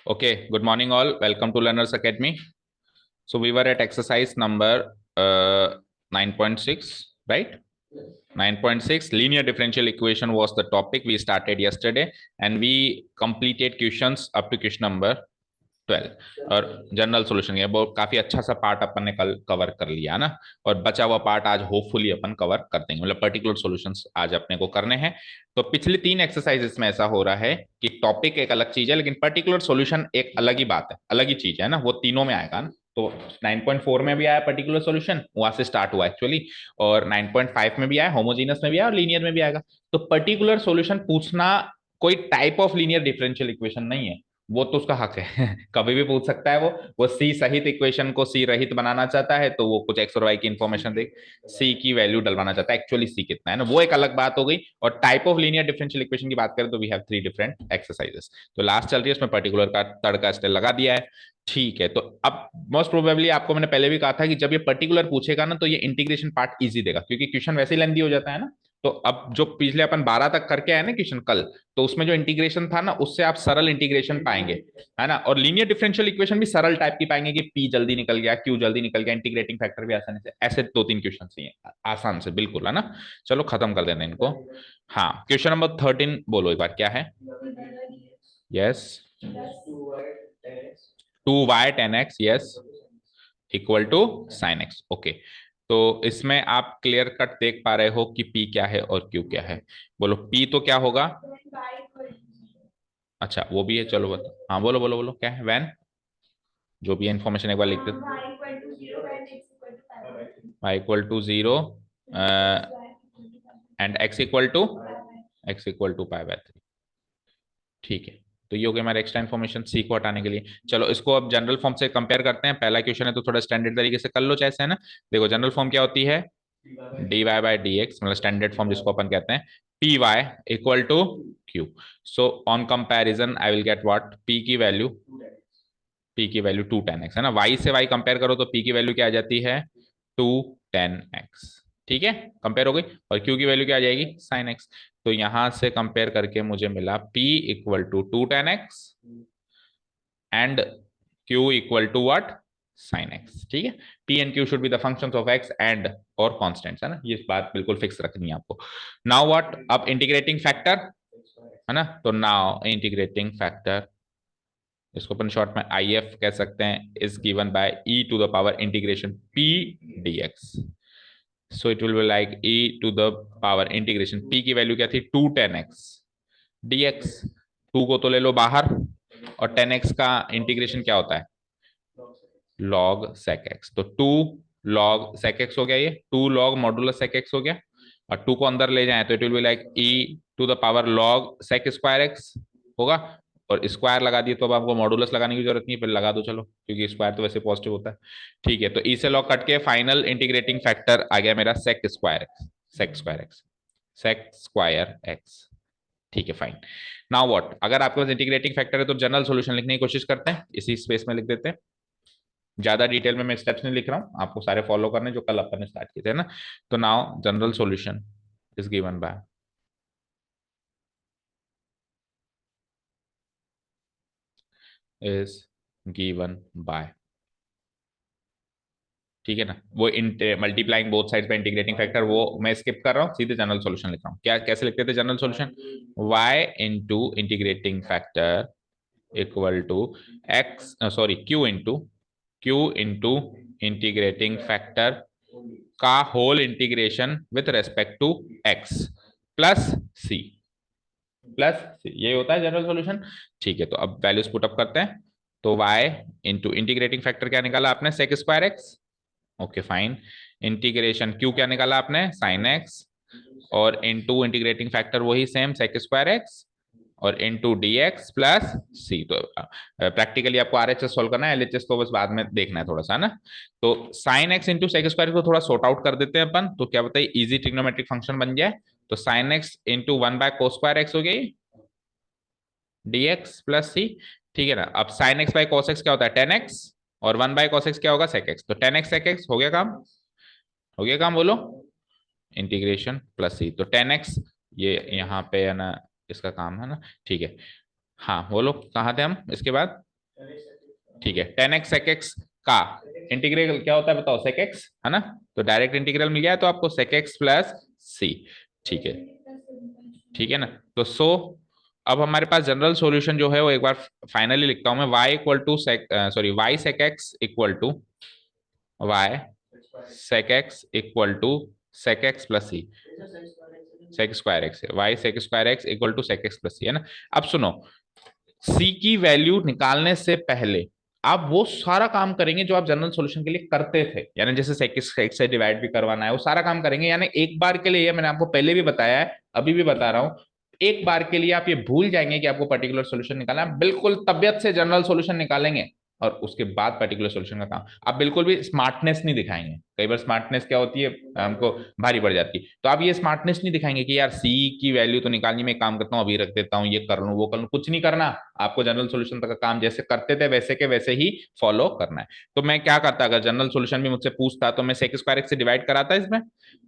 Okay, good morning all. Welcome to Learners Academy. So we were at exercise number 9.6, right? 9.6 linear differential equation was the topic we started yesterday, and we completed questions up to question number 12 और general solution ये बहुत काफी अच्छा सा part अपन ने कल cover कर लिया ना। और बचा हुआ पार्ट आज होपफुली अपन कवर कर देंगे, मतलब पर्टिकुलर सॉल्यूशंस आज अपने को करने हैं। तो पिछले 3 एक्सरसाइजेस में ऐसा हो रहा है कि टॉपिक एक अलग चीज है, लेकिन पर्टिकुलर सॉल्यूशन एक अलग ही बात है, अलग ही चीज है ना। वो तीनों में आएगा ना। तो 9.4 में भी आया पर्टिकुलर सॉल्यूशन, वहां से स्टार्ट हुआ एक्चुअली, और 9.5 में भी आया, होमोजीनस में भी आया और लीनियर में भी आएगा। तो पर्टिकुलर सॉल्यूशन पूछना कोई type of linear differential equation नहीं है, वो तो उसका हक है कभी भी पूछ सकता है। वो सी सहित इक्वेशन को सी रहित बनाना चाहता है, तो वो कुछ एक्स और वाई की इंफॉर्मेशन दे, सी की वैल्यू डलवाना चाहता है, एक्चुअली सी कितना है ना, वो एक अलग बात हो गई। और type of linear differential equation की बात करें तो वी हैव 3 डिफरेंट एक्सरसाइजेस। तो लास्ट चल रही है, उसमें पर्टिकुलर का तड़का स्टेल लगा दिया है। ठीक है, तो अब मोस्ट प्रोबेबली आपको मैंने पहले भी कहा था कि जब ये पर्टिकुलर पूछेगा ना, तो ये इंटीग्रेशन पार्ट इजी देगा, क्योंकि क्वेश्चन वैसे ही लेंदी हो जाता है ना। तो अब जो पिछले अपन 12 तक करके आए ना क्वेश्चन कल, तो उसमें जो इंटीग्रेशन था ना, उससे आप सरल इंटीग्रेशन पाएंगे, है ना। और लीनियर डिफरेंशियल इक्वेशन भी सरल टाइप की पाएंगे कि पी जल्दी निकल गया, क्यू जल्दी निकल गया, इंटीग्रेटिंग फैक्टर भी आसानी से, ऐसे 2-3 क्वेश्चन चाहिए आसान से, बिल्कुल, है ना। चलो खत्म कर देते हैं इनको। हाँ, क्वेश्चन नंबर 13 बोलो एक बार, क्या है? Yes, 2y10x, yes, equal to sine x. Okay, तो इसमें आप क्लियर कट देख पा रहे हो कि P क्या है और Q क्या है। बोलो P तो क्या होगा? अच्छा, वो भी है, चलो बता, हाँ बोलो बोलो बोलो, क्या है? वैन, जो भी इन्फॉर्मेशन एक बार लिख दो। y equal to 0 and x equal to π/3। ठीक है, तो ये हो गया हमारा एक्स्ट्रा इन्फॉर्मेशन सी को हटाने के लिए। चलो इसको अब जनरल फॉर्म से कंपेयर करते हैं। पहला क्वेश्चन है तो थोड़ा स्टैंडर्ड तरीके से कर लो, जैसे है ना। देखो जनरल फॉर्म क्या होती है, dy/dx, मतलब स्टैंडर्ड फॉर्म जिसको अपन कहते हैं, py equal to q। So on comparison I will get what, p की वैल्यू 2 tan x है ना। y से y कंपेयर करो तो p की वैल्यू क्या आ जाती है, 2 tan x। ठीक है, कंपेयर हो गई। और q की वैल्यू क्या आ जाएगी, sin x। तो यहां से कंपेयर करके मुझे मिला p equal to 2 tan x and q equal to what, sin x। ठीक है, p एंड q should be the functions of x and और कांस्टेंट्स, है ना। ये बात बिल्कुल फिक्स रखनी है आपको। नाउ व्हाट, अब इंटीग्रेटिंग फैक्टर, है ना। तो नाउ इंटीग्रेटिंग फैक्टर, इसको अपन शॉर्ट में IF कह सकते हैं, is given by e to the power integration p dx। So it will be like e to the power integration, p की वैल्यू क्या थी, 2 tan x dx। 2 को तो ले लो बाहर, और 10x का इंटीग्रेशन क्या होता है, log sec x। तो 2 log sec x हो गया, ये 2 log मॉडुलस sec x हो गया। और 2 को अंदर ले जाए तो it will be like e to the power log sec square x होगा। और स्क्वायर लगा दिए तो अब आपको मॉडुलस लगाने की जरूरत नहीं, फिर लगा दो चलो, क्योंकि स्क्वायर तो वैसे पॉजिटिव होता है। ठीक है, तो ई से लॉग कट के फाइनल इंटीग्रेटिंग फैक्टर आ गया मेरा sec square x, sec square x। ठीक है, फाइन। नाउ व्हाट, अगर आपके पास इंटीग्रेटिंग फैक्टर है तो जनरल सॉल्यूशन लिखने की कोशिश करते हैं, इसी स्पेस में लिख देते हैं। ज्यादा डिटेल में मैं स्टेप्स नहीं लिख रहा हूं, आपको सारे फॉलो करने जो कल अपन ने स्टार्ट किए थे ना। तो now general solution is given bye, is given bye, ठीक है ना। वो multiplying both sides by integrating factor, वो मैं स्किप कर रहा हूँ, सीधे जनरल सॉल्यूशन लिख रहा हूँ। क्या कैसे लिखते थे general solution, y into integrating factor equal to x, sorry q into integrating factor का whole integration with respect to x plus C, ये होता है जनरल सॉल्यूशन। ठीक है, तो अब वैल्यूज पुट अप करते हैं। तो y इंटू इंटीग्रेटिंग फैक्टर क्या निकाला आपने, sec square x. Okay fine, integration q क्या निकाला आपने, साइन एक्स। और इनटू इंटीग्रेटिंग फैक्टर वही सेम सेक स्क्वायर एक्स, और इनटू dx प्लस सी। तो प्रैक्टिकली आपको RHS सॉल्व करना है, LHS तो बस बाद में देखना है थोड़ा सा ना। तो sine x into sec square को थोड़ा सॉर्ट आउट कर देते हैं अपन, तो क्या बताइए, इजी ट्रिग्नोमेट्रिक फंक्शन बन जाए। तो साइन एक्स इंटू 1/cos² हो गई dx प्लस सी। ठीक है ना। अब sine x by cos x क्या होता है, 10x, और 1/cos x क्या होगा, sec x। तो 10x sec x हो गया काम, हो गया काम, बोलो। इंटीग्रेशन प्लस सी, तो 10x ये यहाँ पे है ना, इसका काम है ना, ठीक है। हाँ बोलो कहाँ थे हम इसके बाद, ठीक है 10x sec x का इंटीग्रल क्या होता है बताओ, sec x है ना, तो डायरेक्ट इंटीग्रल मिल गया, तो आपको sec x प्लस सी, ठीक है, ठीक है ना। तो सो अब हमारे पास जनरल सॉल्यूशन जो है वो एक बार फाइनली लिखता हूं मैं, y equal to sorry y sec x equal to y sec x equal to sec x plus C, sec square x है, y sec square x equal to sec x plus C, है ना। अब सुनो, सी की value निकालने से पहले आप वो सारा काम करेंगे जो आप जनरल सॉल्यूशन के लिए करते थे, यानी जैसे सेक से डिवाइड भी करवाना है, वो सारा काम करेंगे, यानी एक बार के लिए, मैंने आपको पहले भी बताया है अभी भी बता रहा हूं, एक बार के लिए आप ये भूल जाएंगे कि आपको पर्टिकुलर सॉल्यूशन निकालना है, बिल्कुल तबियत से जनरल सॉल्यूशन निकालेंगे, और उसके बाद पर्टिकुलर सॉल्यूशन का काम, आप बिल्कुल भी स्मार्टनेस नहीं दिखाएंगे, कई बार स्मार्टनेस क्या होती है हमको भारी पड़ जाती है, तो आप ये स्मार्टनेस नहीं दिखाएंगे कि यार सी की वैल्यू तो निकालनी, मैं काम करता हूँ अभी रख देता हूँ, ये कर लूँ वो कर लूँ, कुछ नहीं करना, आपको जनरल सॉल्यूशन तक का काम जैसे करते थे वैसे के वैसे ही फॉलो करना है। तो मैं क्या करता, अगर जनरल सॉल्यूशन भी मुझसे पूछता तो मैं सेक स्क्वायर एक्स से डिवाइड कराता इसमें,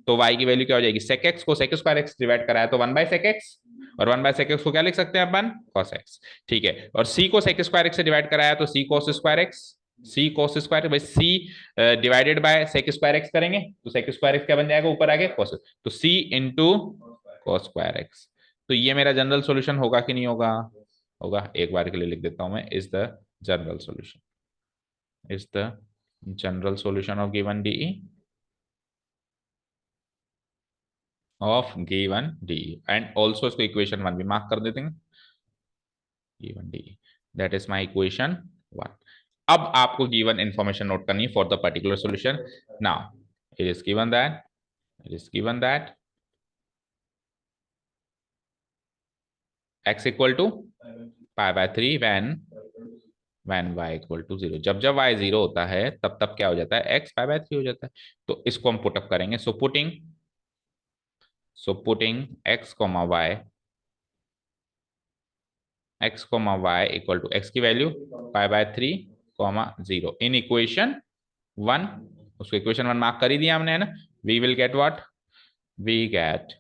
तो y की वैल्यू क्या हो जाएगी, सेक एक्स को सेक स्क्वायर एक्स डिवाइड कराया तो 1/sec x, और 1/sec x को क्या लिख सकते हैं अपन, cos x, ठीक है, और c को सेक स्क्वायर एक्स से डिवाइड कराया तो c cos square x, C cos square, भाई C divided by sec square x करेंगे तो सेक स्क्वायर एक्स क्या बन जाएगा, ऊपर आगे cos, तो सी इंटू cos स्क्वायर एक्स, तो ये मेरा जनरल सॉल्यूशन होगा कि नहीं होगा, होगा, एक बार के लिए लिख देता हूं मैं, is the general solution, is the general solution of given DE, of given DE, and also इसको इक्वेशन 1 भी मार्क कर देते हैं, given DE, that is my equation 1। अब आपको गिवन इंफॉर्मेशन नोट करनी है for the particular solution, now it is given that, it is given that x equal to pi by 3 when y equal to 0, जब जब y 0 होता है तब तब क्या हो जाता है, x pi by 3 हो जाता है, तो इसको हम पुटअप करेंगे, so putting x comma y equal to x की value pi by 3 0 in equation 1, उसको इक्वेशन 1 मार्क कर ही दिया हमने, है ना, we will get what, we get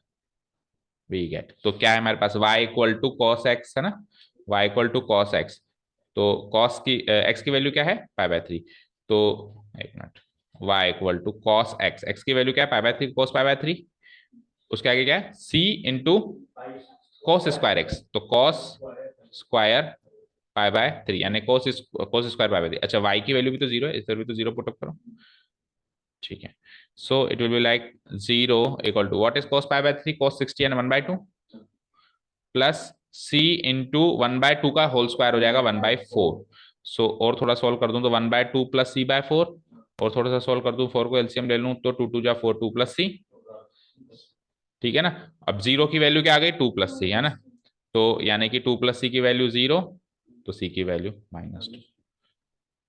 तो क्या है हमारे पास, y equal to cos x, है ना, y equal to cos x, तो कॉस की x की वैल्यू क्या है π/3, तो एक minute, y equal to cos x, x की वैल्यू क्या है π/3, कॉस π/3, उसके आगे क्या है c into cos square x, तो कॉस स्क्वायर π/3, यानी कॉस स्क्वायर π/3, अच्छा y की वैल्यू भी तो जीरो है, इधर भी तो जीरो पुटअप करो, ठीक है, so it will be like 0 equal to what is cos π/3, cos 60 and 1/2 plus C into 1/2 का होल स्क्वायर हो जाएगा 1/4, सो और थोड़ा सॉल्व कर दूं तो 1/2 प्लस c/4, और थोड़ा सा सॉल्व कर दूं 4 को एलसीएम ले लूं तो 2 2 जा 4 2 प्लस सी, ठीक है ना। अब जीरो की वैल्यू क्या आ गई, 2 प्लस सी, है ना, तो यानी कि 2 प्लस सी की वैल्यू 0, तो सी की वैल्यू -2,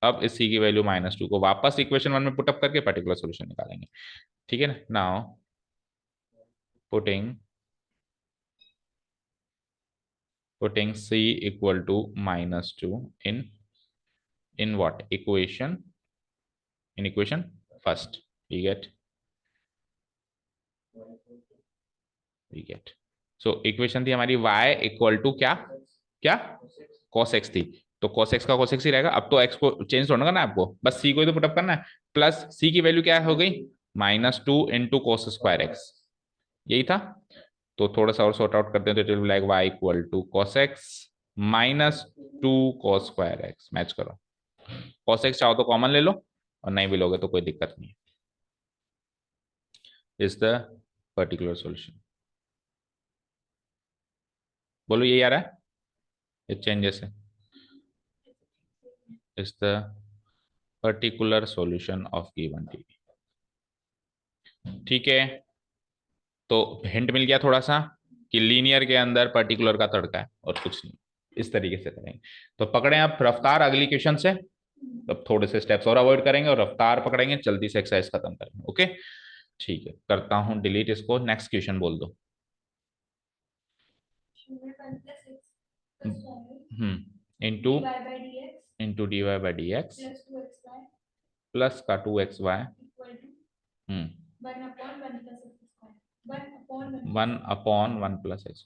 अब इस सी की वैल्यू -2 को वापस इक्वेशन 1 में पुटअप करके पर्टिकुलर सॉल्यूशन निकालेंगे, ठीक है ना। Now putting c equal to -2 in what equation, in equation first, we get so equation थी हमारी y इक्वल टू क्या, क्या cos x थी, तो cos x का cos x ही रहेगा, अब तो x को चेंज थोड़ा करना है आपको, बस c को ही तो पुटअप करना है, प्लस c की वैल्यू क्या हो गई -2 इंटू कॉस स्क्वायर एक्स, यही था, तो थोड़ा सा और सॉर्ट आउट करते हैं तो it will be like y equal to cos x -2 cos square x, match करो, cos x चाहो तो कॉमन ले लो, और नहीं भी लोगे तो कोई दिक्कत नहीं है, इज द पर्टिकुलर सॉल्यूशन, बोलो यही आ रहा है, ये चेंजेस है, is the particular solution of given T, ठीक है, तो हिंट मिल गया थोड़ा सा कि लीनियर के अंदर पर्टिकुलर का तड़का है और कुछ नहीं, इस तरीके से करेंगे, तो पकड़े आप रफ्तार अगली क्वेश्चन से, अब थोड़े से स्टेप्स और अवॉइड करेंगे और रफ्तार पकड़ेंगे, जल्दी से एक्सरसाइज खत्म करेंगे, ओके, ठीक है, करता हूं डिलीट इसको, नेक्स्ट क्वेश्चन बोल दो, into dy by D X plus का 2xy, 1/1 + x।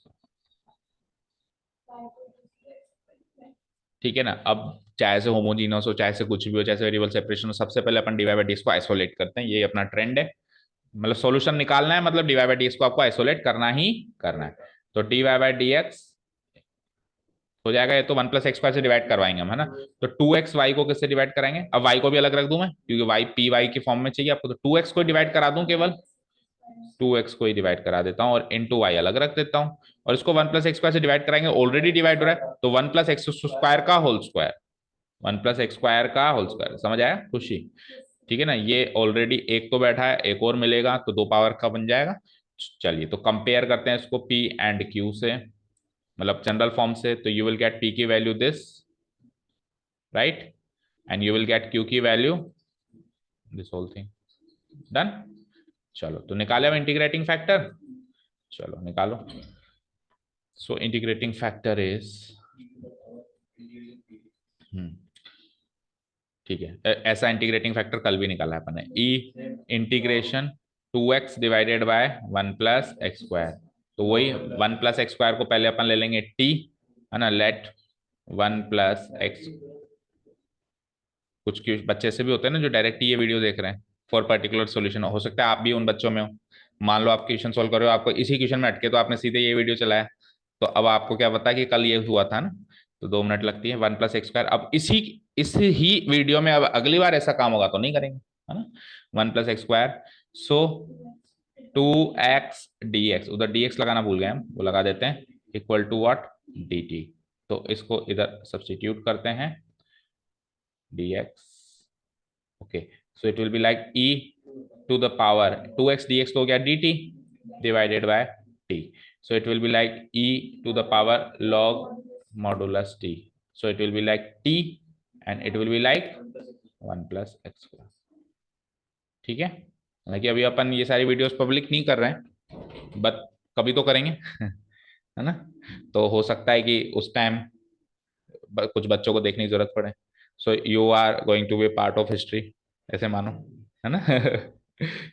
ठीक है ना। अब चाहे से होमोजीनस हो, चाहे से कुछ भी हो, चाहे से वेरिएबल सेपरेशन हो, सबसे पहले अपन D Y by D x को आइसोलेट करते हैं। ये अपना ट्रेंड है। मतलब सॉल्यूशन निकालना है, मतलब D Y by D x को आपको आइसोलेट करना ही करना है। तो D Y by D X हो जाएगा, ये तो 1 + x² से डिवाइड करवाएंगे हम, है ना। तो 2x y को किससे डिवाइड कराएंगे? अब y को भी अलग रख दूं मैं, क्योंकि y पी वाई की फॉर्म में चाहिए आपको। तो 2x को डिवाइड करा दूं, केवल 2x को ही डिवाइड करा देता हूँ, और इंटू वाई अलग रख देता हूँ। और इसको 1 + x² से डिवाइड कराएंगे, ऑलरेडी डिवाइड हो रहा है, तो 1 + x² का होल स्क्वायर, 1 + x² का होल स्क्वायर। समझ आया खुशी? ठीक है ना। ये ऑलरेडी एक तो बैठा है, एक और मिलेगा, तो 2 पावर का बन जाएगा। चलिए, तो कंपेयर करते हैं इसको p एंड q से, मतलब जनरल फॉर्म से। तो यू विल गेट p की value this, right, and you will get q की value this whole thing. Done. चलो, तो निकाले हम इंटीग्रेटिंग फैक्टर। चलो निकालो। सो इंटीग्रेटिंग फैक्टर इज, ठीक है, ऐसा इंटीग्रेटिंग फैक्टर कल भी निकाला है अपन ने, ई integration 2x divided by 1 + x²। तो वही 1 + x² को पहले अपन ले लेंगे t, है ना। लेट 1 + x, कुछ कुछ बच्चे से भी होते हैं ना जो डायरेक्ट ये वीडियो देख रहे हैं फॉर पर्टिकुलर सॉल्यूशन, हो सकता है आप भी उन बच्चों में हो। मान लो आप क्वेश्चन सोल्व कर रहे हो, आपको इसी क्वेश्चन में अटके, तो आपने सीधे ये वीडियो चलाया, तो अब आपको क्या पता कि कल ये हुआ था ना। तो 2 मिनट लगती है। 1 + x², अब इस ही वीडियो में अब अगली बार ऐसा काम होगा तो नहीं करेंगे, है ना। 1 + x², सो 2x dx, उधर dx लगाना भूल गए हम, वो लगा देते हैं, इक्वल टू व्हाट, dt। तो इसको इधर सब्स्टिट्यूट करते हैं, dx, okay. So it will be like e to the power 2x dx तो हो गया dt divided by t। So it will be like e to the power log modulus t। So it will be like t and it will be like 1 + x²। ठीक है। हालांकि अभी अपन ये सारी videos public नहीं कर रहे हैं, बट कभी तो करेंगे है ना। तो हो सकता है कि उस टाइम कुछ बच्चों को देखने की जरूरत पड़े। So you are going to be part of history, ऐसे मानो, है ना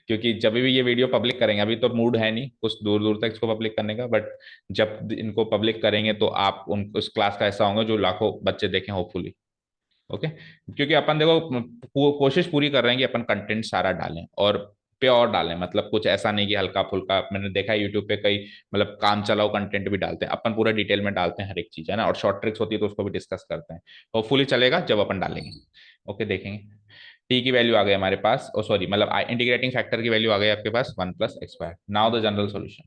क्योंकि जब भी ये वीडियो पब्लिक करेंगे, अभी तो मूड है नहीं कुछ दूर दूर तक इसको पब्लिक करने का, बट जब इनको पब्लिक करेंगे तो आप उन उस क्लास का हिस्सा होंगे जो लाखों बच्चे देखें, होपफुली। ओके। क्योंकि अपन देखो कोशिश पूरी कर रहे हैं कि अपन कंटेंट सारा डालें और प्योर डालें, मतलब कुछ ऐसा नहीं कि हल्का फुल्का। मैंने देखा है यूट्यूब पे कई मतलब काम चलाओ कंटेंट भी डालते हैं, अपन पूरा डिटेल में डालते हैं हर एक चीज, है ना। और शॉर्ट ट्रिक्स होती है तो उसको भी डिस्कस करते हैं। होपफुली चलेगा जब अपन डालेंगे। ओके, देखेंगे। टी की वैल्यू आ गई हमारे पास, ओ सॉरी, मतलब इंटीग्रेटिंग फैक्टर की वैल्यू आ गई आपके पास 1 + x²। Now the general solution,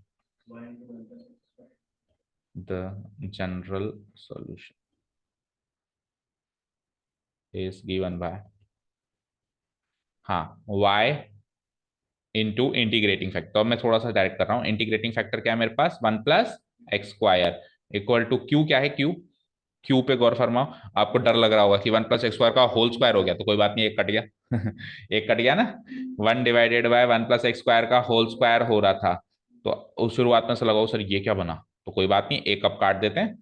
the general solution is given bye, हाँ, y इंटू इंटीग्रेटिंग फैक्टर। तो अब मैं थोड़ा सा डायरेक्ट कर रहा हूँ। इंटीग्रेटिंग फैक्टर क्या है मेरे पास? 1 + x² इक्वल टू क्यू, क्या है क्यू, क्यू पे गौर फरमाओ। आपको डर लग रहा होगा कि 1 + x² का होल स्क्वायर हो गया, तो कोई बात नहीं, एक कट गया एक कट गया ना। 1 डिवाइडेड बाय 1 + x² का होल स्क्वायर हो रहा था, तो उस शुरुआत में से लगाओ सर ये क्या बना, तो कोई बात नहीं, एक कप काट देते हैं।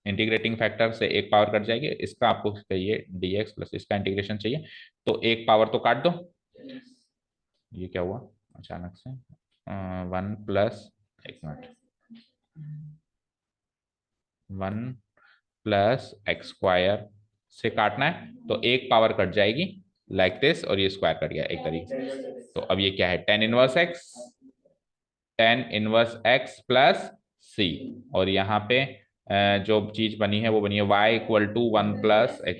इंटीग्रेटिंग फैक्टर से एक पावर कट जाएगी, इसका आपको चाहिए dx प्लस इसका इंटीग्रेशन चाहिए, तो एक पावर तो काट दो। ये क्या हुआ अचानक से? 1 + एक मिनट, 1 + x² से काटना है तो एक पावर कट जाएगी लाइक दिस, और ये स्क्वायर कट गया एक तरीके से। तो अब ये क्या है? tan−1x प्लस c, और यहाँ पे जो चीज बनी है वो बनी है y इक्वल टू 1 + x।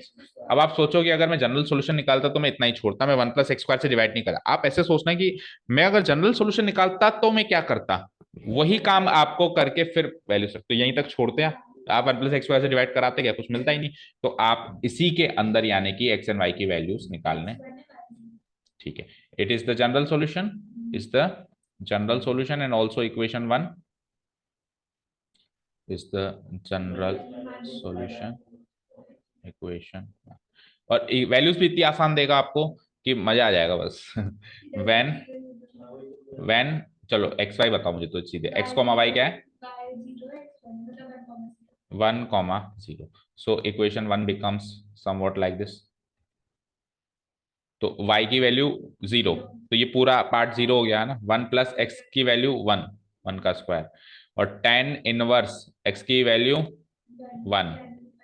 अब आप सोचो कि अगर मैं जनरल सॉल्यूशन निकालता तो मैं इतना ही छोड़ता, मैं 1 + x² से डिवाइड नहीं करा। आप ऐसे सोचना कि मैं अगर जनरल सॉल्यूशन निकालता तो मैं क्या करता, वही काम आपको करके फिर वैल्यू सकते, तो यहीं तक छोड़ते हैं आप 1 + x² से डिवाइड कराते, क्या कुछ मिलता ही नहीं। तो आप इसी के अंदर यानी कि x एंड y की वैल्यूज निकालने। ठीक है। It is the general solution, is the general solution, and also equation 1 is the general solution equation। और वैल्यूज भी इतनी आसान देगा आपको कि मजा आ जाएगा बस व्हेन व्हेन चलो एक्स वाई बताओ मुझे तो सीधे, एक्स कॉमा वाई क्या है? 1, 0। So equation 1 becomes somewhat like this. तो y की वैल्यू 0, तो ये पूरा पार्ट 0 हो गया है ना। 1 + x की वैल्यू 1, 1 का स्क्वायर, और टेन इनवर्स x की वैल्यू 1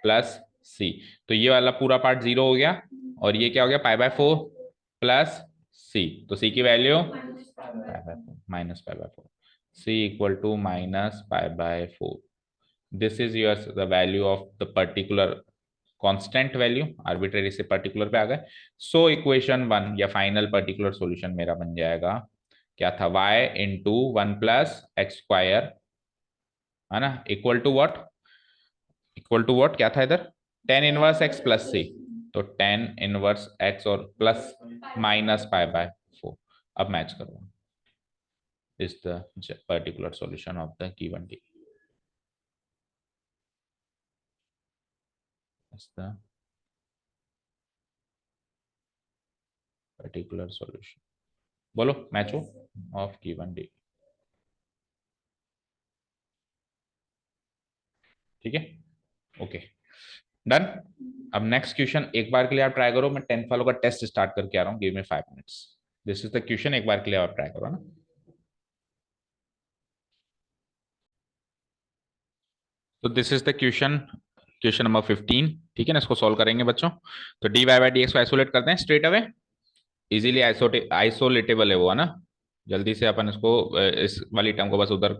प्लस सी। तो ये वाला पूरा पार्ट 0 हो गया, और ये क्या हो गया, पाई बाय 4 प्लस सी। तो सी की value minus pi by 4, C equal to minus pi by 4। This is your the value of the particular constant value, arbitrary से पर्टिकुलर पे आ गए। सो इक्वेशन 1 या फाइनल पर्टिकुलर सॉल्यूशन मेरा बन जाएगा, क्या था, y into 1 plus x square, है ना, equal to what, equal to what क्या था इधर, टेन इनवर्स एक्स प्लस सी। तो टेन इनवर्स एक्स और प्लस माइनस पाई बाय 4। अब मैच करो, is the particular solution of the given D, is the particular solution, बोलो मैच हो, of given D. ठीक है, ओके, डन। अब नेक्स्ट क्वेश्चन एक बार के लिए आप ट्राई करो, मैं 10th वालों का टेस्ट स्टार्ट करके आ रहा हूँ, give me 5 minutes. This is the question, एक बार के लिए आप ट्राई करो ना। तो this is the question, question number 15, ठीक है ना, इसको सॉल्व करेंगे बच्चों। तो D Y by D x को आइसोलेट करते हैं स्ट्रेट अवे, इजीली आइसोलेटेबल है वो, है ना। जल्दी से अपन इसको इस वाली टर्म को बस उधर,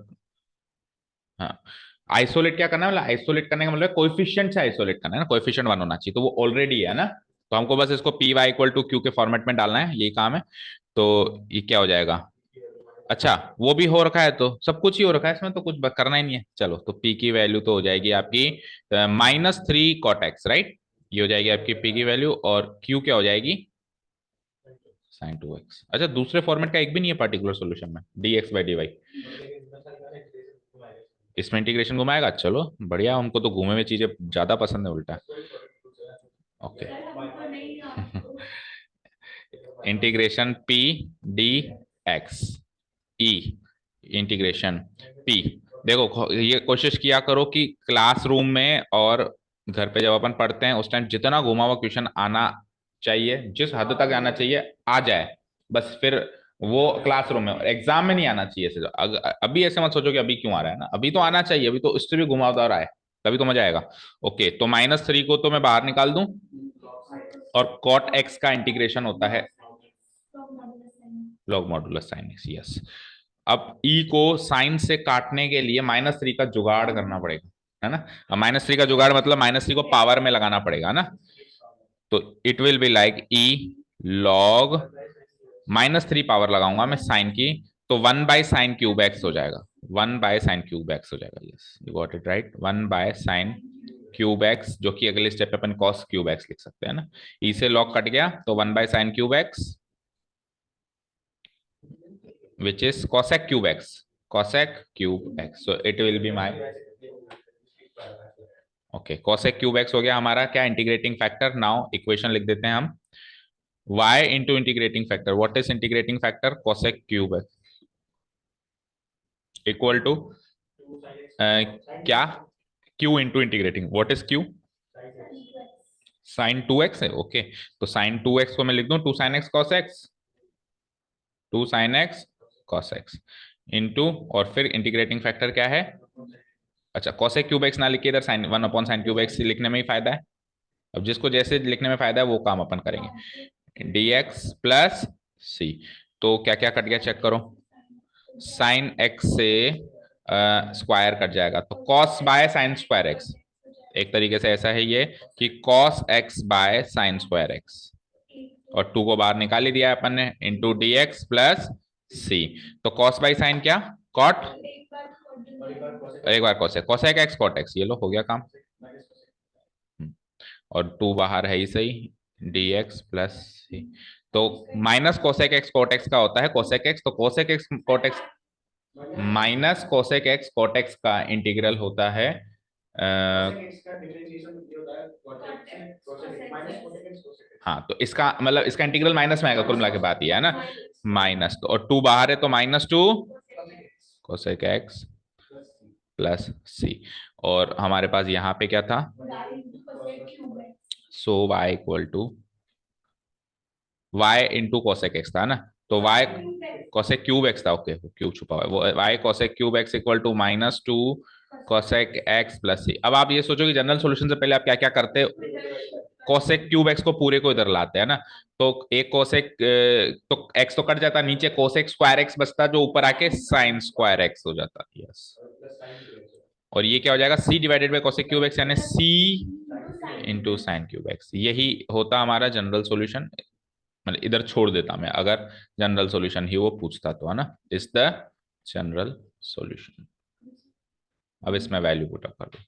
हाँ, आइसोलेट क्या करना है, मतलब आइसोलेट करने का मतलब कोएफिशिएंट से आइसोलेट करना है ना, कोएफिशिएंट 1 होना चाहिए, तो वो ऑलरेडी है ना। तो हमको बस इसको P Y equal to Q के फॉर्मेट में डालना है, यही काम है। तो ये क्या हो जाएगा, अच्छा वो भी हो रखा है, तो सब कुछ ही हो रखा है इसमें, तो कुछ करना ही नहीं है। चलो, तो पी की वैल्यू तो हो जाएगी आपकी -3 cot x, राइट। ये हो जाएगी आपकी पी की वैल्यू, और क्यू क्या हो जाएगी, sin 2x। अच्छा, दूसरे फॉर्मेट का एक भी नहीं है पर्टिकुलर सॉल्यूशन में, dx/dy, इसमें इंटीग्रेशन घुमाएगा, चलो बढ़िया, उनको तो घूमे हुए चीजें ज्यादा पसंद है उल्टा। Okay, integration P D X E, integration P. देखो ये कोशिश किया करो कि क्लासरूम में और घर पे जब अपन पढ़ते हैं उस टाइम जितना घुमा हुआ क्वेश्चन आना चाहिए, जिस हद तक आना चाहिए आ जाए, बस फिर वो क्लासरूम में, एग्जाम में नहीं आना चाहिए ऐसे। अभी ऐसे मत सोचो कि अभी क्यों आ रहा है ना, अभी तो आना चाहिए, अभी तो इससे भी घुमावदार आए, तभी तो मजा आएगा। ओके, तो -3 को तो मैं बाहर निकाल दूं, और कॉट एक्स का इंटीग्रेशन होता है log modulus sine x, yes. अब ई को साइन से काटने के लिए -3 का जुगाड़ करना पड़ेगा, है ना। अब -3 का जुगाड़ मतलब -3 को पावर में लगाना पड़ेगा ना। तो it will be like E log -3 power लगाऊंगा मैं साइन की, तो 1/sin³ x हो जाएगा, 1/sin³ x हो जाएगा, yes you got it right, 1/sin³ x, जो कि अगले स्टेप पे अपन cos³ x लिख सकते हैं ना। ई से लॉग कट गया, तो 1/sin³x which is cosec³ x, cosec³ x, so it will be my, okay, cosec³ x हो गया हमारा क्या, इंटीग्रेटिंग फैक्टर। नाउ इक्वेशन लिख देते हैं हम, y into integrating factor, what is integrating factor, cosec³ x equal to क्या, q into integrating, what is q, sin 2x है, ओके। तो sin 2x को मैं लिख दूं 2 sin x cos x, 2 sin x cos x into, और फिर integrating factor क्या है, अच्छा cosec³ x ना लिखिए इधर, साइन 1/sin³ x लिखने में ही फायदा है। अब जिसको जैसे लिखने में फायदा है वो काम अपन करेंगे, dx प्लस सी। तो क्या क्या कट गया चेक करो, साइन एक्स से स्क्वायर कट जाएगा, तो cos by sine square x, एक तरीके से ऐसा है ये कि cos x by sine square x, और 2 को बाहर निकाल ही दिया है अपन ने, इंटू डी एक्स प्लस सी। तो कॉस बाई साइन क्या, कॉट, एक बार cosec, cosec x cot X, ये लो हो गया काम। और 2 बाहर है ही सही, डी एक्स प्लस सी। तो minus cosec x cot x का होता है कोसेक एक्स, तो cosec x cot x minus cosec x cot x का इंटीग्रल होता है हाँ, तो इसका मतलब इसका इंटीग्रल माइनस में आएगा, कुल मिला के बात ये है ना, माइनस, तो और 2 बाहर है तो -2 कोसेक एक्स प्लस सी। और हमारे पास यहाँ पे क्या था, so y equal to y into cosec X था ना, तो y कोसेक क्यूब एक्स था, ओके क्यूब छुपा हुआ है, वो y cosec cube X equal to -2 cosec X plus C. अब आप ये सोचो कि जनरल सॉल्यूशन से पहले आप क्या क्या करते हो, कोसेक क्यूब एक्स को पूरे को इधर लाते हैं ना, तो एक कोसेक, तो एक्स तो कट जाता, नीचे कोसेक स्क्वायर एक्स बचता, जो ऊपर आके साइन स्क्वायर एक्स हो जाता। यस, और ये क्या हो जाएगा, c divided by cosec cube x, यानी c into sine cube x. यही होता हमारा जनरल सॉल्यूशन। मतलब इधर छोड़ देता मैं, अगर जनरल सॉल्यूशन ही वो पूछता तो, है ना, इज द जनरल सॉल्यूशन। अब इसमें वैल्यू पुट अप कर दो,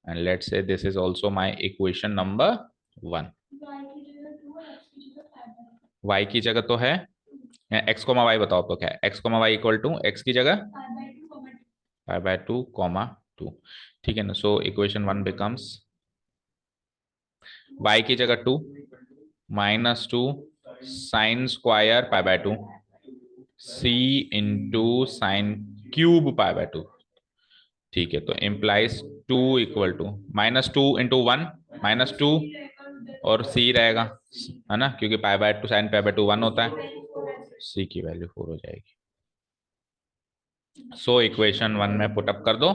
and let's say this is also my equation number 1। y की जगह तो है x कोमा y, बताओ तो क्या है, x comma y equal to x की जगह π/2, 2, ठीक है ना। सो इक्वेशन 1 बिकम्स y की जगह 2 -2 sine square π/2 c into sine cube π/2, ठीक है। तो इम्प्लाइज 2 इक्वल टू -2 इंटू 1 -2 और c रहेगा, है ना, क्योंकि π/2 साइन π/2 1 होता है, c की वैल्यू 4 हो जाएगी। सो इक्वेशन 1 में पुटअप कर दो।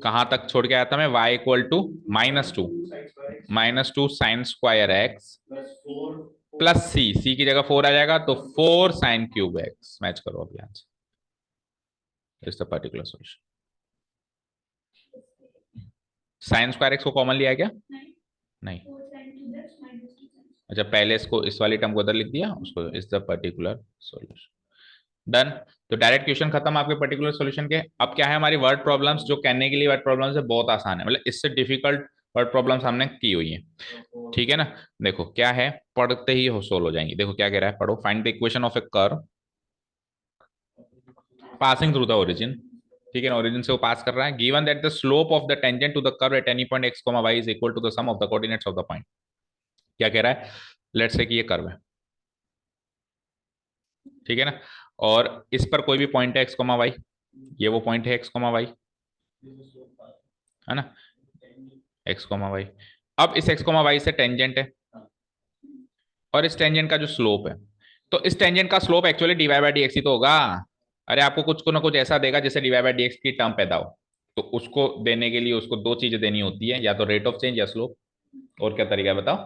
कहां तक छोड़ के आया था मैं, y equal to -2 sine square X plus C की जगह 4 आ जाएगा, तो 4 साइन क्यूब एक्स। मैच करो अभी answer, is the particular solution. Sign square x को कॉमन लिया क्या, नहीं, अच्छा पहले इसको, इस वाली टर्म को उधर लिख दिया उसको, is the particular solution. Done. तो डायरेक्ट क्वेश्चन खत्म आपके पर्टिकुलर सॉल्यूशन के। अब क्या है, हमारी वर्ड प्रॉब्लम्स, जो कहने के लिए वर्ड प्रॉब्लम्स है बहुत आसान है, मतलब इससे डिफिकल्ट वर्ड प्रॉब्लम्स हमने की हुई है, ठीक है ना। देखो क्या है, पढ़ते ही हो सोल्व हो जाएंगी। देखो क्या कह रहा है, पढ़ो। Find the equation of A curve passing through the origin, ठीक है ना, ओरिजिन से वो पास कर रहा है। Given that the slope of the tangent to the curve at any point x, y is equal to the sum of the coordinates of the point. क्या कह रहा है, लेट्स से कि ये कर्व है, ठीक है ना, और इस पर कोई भी पॉइंट है x, y, ये वो पॉइंट है x, y, है ना, x, y। अब इस x, y से टेंजेंट है, और इस टेंजेंट का जो स्लोप है, तो इस टेंजेंट का slope actually dy by dx ही तो होगा। अरे आपको कुछ को ना कुछ ऐसा देगा जिससे dy बाई dx की टर्म पैदा हो, तो उसको देने के लिए उसको दो चीजें देनी होती है, या तो रेट ऑफ चेंज या स्लोप। और क्या तरीका है बताओ,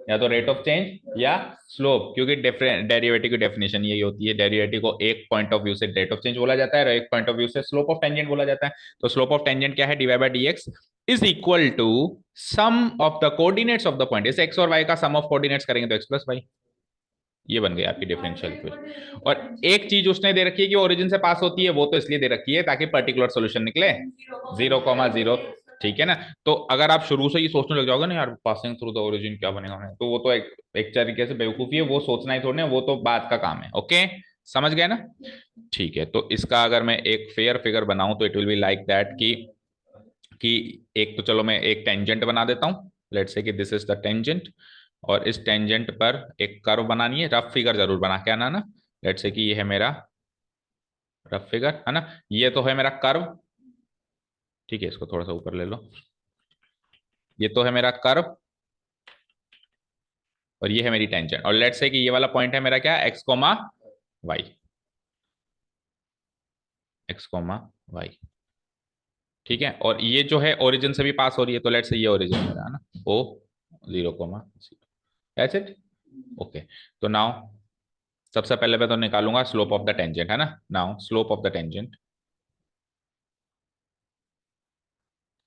या तो रेट ऑफ चेंज या स्लोप, क्योंकि डेरिवेटिव की डेफिनेशन यही होती है, डेरिवेटिव को एक पॉइंट ऑफ व्यू से रेट ऑफ चेंज बोला जाता है और एक पॉइंट ऑफ व्यू से स्लोप ऑफ टेंजेंट बोला जाता है। तो स्लोप ऑफ टेंजेंट क्या है, dy by dx is equal to sum of the coordinates of the point. इस x और y का सम ऑफ कोऑर्डिनेट्स करेंगे तो x प्लस वाई, ये बन गई आपकी डिफरेंशियल इक्वेशन। और एक चीज उसने दे रखी है कि ओरिजिन से पास होती है, वो तो इसलिए दे रखी है ताकि पर्टिकुलर सॉल्यूशन निकले 0,0, ठीक है ना। तो अगर आप शुरू से ही सोचने लग जाओगे ना यार पासिंग थ्रू द ओरिजिन क्या बनेगा, तो वो तो एक तरीके से बेवकूफी है, वो सोचना ही थोड़ा, वो तो बात का काम है। ओके, समझ गए ना, ठीक है। तो इसका अगर मैं एक फेयर फिगर बनाऊं तो it will be like that कि एक तो चलो मैं एक टेंजेंट बना देता हूं, लेट्स से कि दिस इज द टेंजेंट, और इस टेंजेंट पर एक कर्व बनानी है, रफ फिगर जरूर बना के आना ना। लेट्स से कि ये है मेरा रफ फिगर, है ना, ये तो है मेरा कर्व, ठीक है, इसको थोड़ा सा ऊपर ले लो, ये तो है मेरा कर्व और ये है मेरी टेंजेंट, और लेट्स से कि ये वाला पॉइंट है मेरा क्या, x comma y, x comma y, ठीक है। और ये जो है ओरिजिन से भी पास हो रही है, तो लेट्स से ये ओरिजिन मेरा है ना, ओ 0,0, दैट्स इट। ओके, तो नाउ सबसे पहले मैं तो निकालूंगा स्लोप ऑफ द टेंजेंट, है ना। Now slope of the tangent,